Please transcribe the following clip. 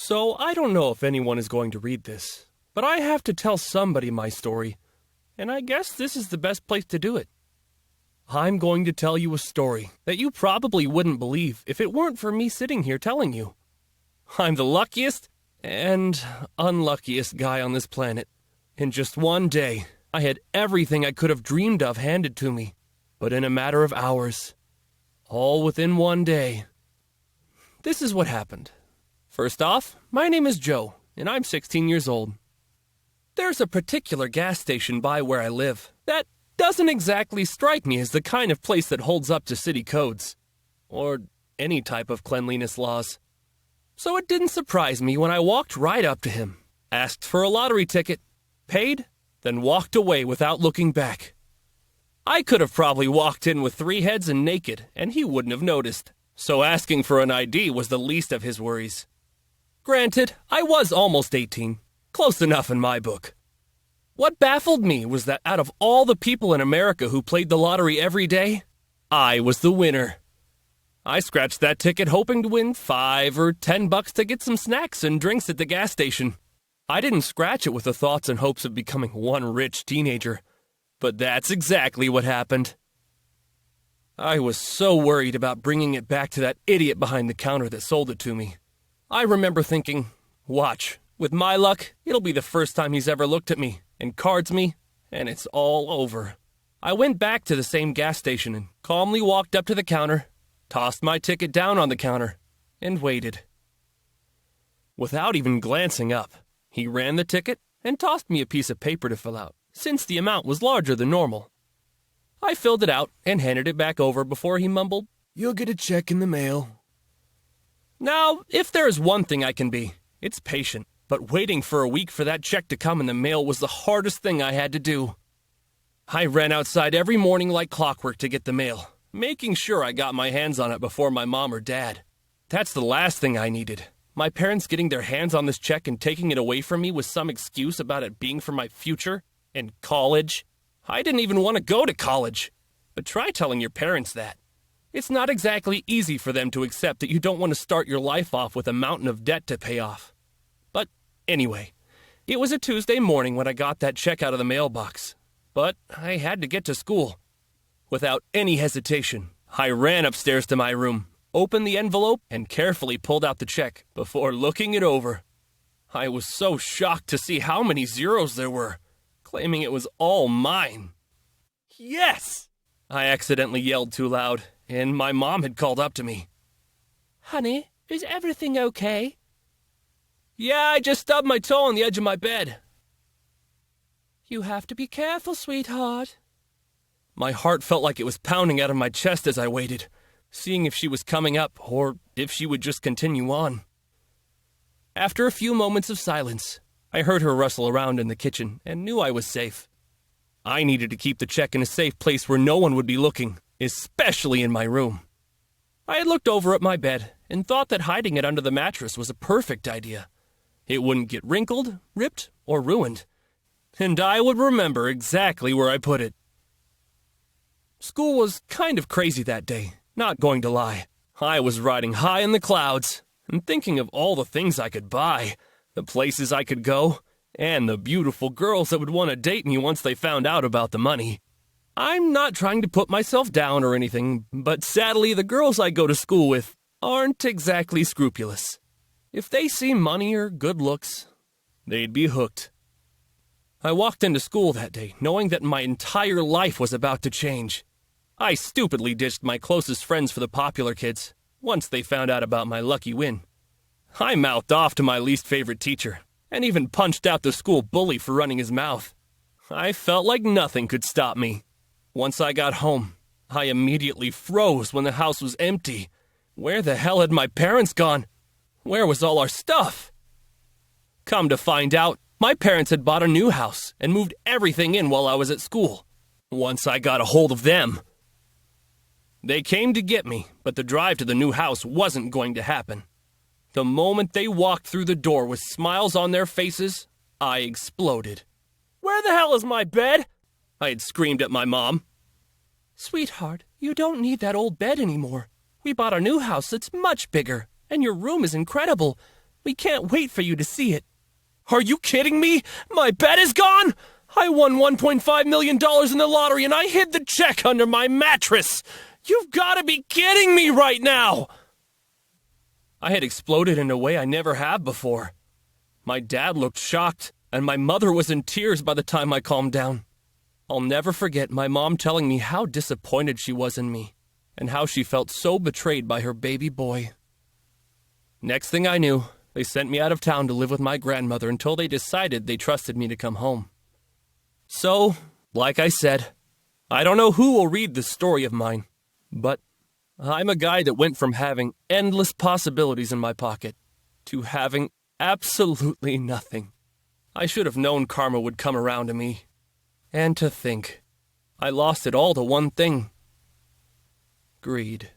So I don't know if anyone is going to read this, but I have to tell somebody my story, and I guess this is the best place to do it. I'm going to tell you a story that you probably wouldn't believe if it weren't for me sitting here telling you. I'm the luckiest and unluckiest guy on this planet. In just one day, I had everything I could have dreamed of handed to me, but in a matter of hours. All within one day. This is what happened. First off, my name is Joe, and I'm 16 years old. There's a particular gas station by where I live that doesn't exactly strike me as the kind of place that holds up to city codes, or any type of cleanliness laws. So it didn't surprise me when I walked right up to him, asked for a lottery ticket, paid, then walked away without looking back. I could have probably walked in with 3 heads and naked, and he wouldn't have noticed, so asking for an ID was the least of his worries. Granted, I was almost 18, close enough in my book. What baffled me was that out of all the people in America who played the lottery every day, I was the winner. I scratched that ticket hoping to win $5 or $10 to get some snacks and drinks at the gas station. I didn't scratch it with the thoughts and hopes of becoming one rich teenager, but that's exactly what happened. I was so worried about bringing it back to that idiot behind the counter that sold it to me. I remember thinking, watch, with my luck, it'll be the first time he's ever looked at me and cards me, and it's all over. I went back to the same gas station and calmly walked up to the counter, tossed my ticket down on the counter, and waited. Without even glancing up, he ran the ticket and tossed me a piece of paper to fill out, since the amount was larger than normal. I filled it out and handed it back over before he mumbled, "You'll get a check in the mail." Now, if there is one thing I can be, it's patient, but waiting for a week for that check to come in the mail was the hardest thing I had to do. I ran outside every morning like clockwork to get the mail, making sure I got my hands on it before my mom or dad. That's the last thing I needed. My parents getting their hands on this check and taking it away from me with some excuse about it being for my future and college. I didn't even want to go to college. But try telling your parents that. It's not exactly easy for them to accept that you don't want to start your life off with a mountain of debt to pay off. But anyway, it was a Tuesday morning when I got that check out of the mailbox. But I had to get to school. Without any hesitation, I ran upstairs to my room, opened the envelope, and carefully pulled out the check before looking it over. I was so shocked to see how many zeros there were, claiming it was all mine. Yes! I accidentally yelled too loud, and my mom had called up to me. "Honey, is everything okay?" "Yeah, I just stubbed my toe on the edge of my bed." "You have to be careful, sweetheart." My heart felt like it was pounding out of my chest as I waited, seeing if she was coming up or if she would just continue on. After a few moments of silence, I heard her rustle around in the kitchen and knew I was safe. I needed to keep the check in a safe place where no one would be looking, especially in my room. I had looked over at my bed and thought that hiding it under the mattress was a perfect idea. It wouldn't get wrinkled, ripped, or ruined, and I would remember exactly where I put it. School was kind of crazy that day, not going to lie. I was riding high in the clouds and thinking of all the things I could buy, the places I could go, and the beautiful girls that would want to date me once they found out about the money. I'm not trying to put myself down or anything, but sadly the girls I go to school with aren't exactly scrupulous. If they see money or good looks, they'd be hooked. I walked into school that day knowing that my entire life was about to change. I stupidly ditched my closest friends for the popular kids once they found out about my lucky win. I mouthed off to my least favorite teacher and even punched out the school bully for running his mouth. I felt like nothing could stop me. Once I got home, I immediately froze when the house was empty. Where the hell had my parents gone? Where was all our stuff? Come to find out, my parents had bought a new house and moved everything in while I was at school. Once I got a hold of them, they came to get me, but the drive to the new house wasn't going to happen. The moment they walked through the door with smiles on their faces, I exploded. "Where the hell is my bed?" I had screamed at my mom. "Sweetheart, you don't need that old bed anymore. We bought a new house that's much bigger, and your room is incredible. We can't wait for you to see it. Are you kidding me? My bet is gone? I won $1.5 million in the lottery and I hid the check under my mattress. You've got to be kidding me right now. I had exploded in a way I never have before. My dad looked shocked, and my mother was in tears by the time I calmed down. I'll never forget my mom telling me how disappointed she was in me, and how she felt so betrayed by her baby boy. Next thing I knew, they sent me out of town to live with my grandmother until they decided they trusted me to come home. So, like I said, I don't know who will read this story of mine, but I'm a guy that went from having endless possibilities in my pocket to having absolutely nothing. I should have known karma would come around to me. And to think, I lost it all to one thing: greed.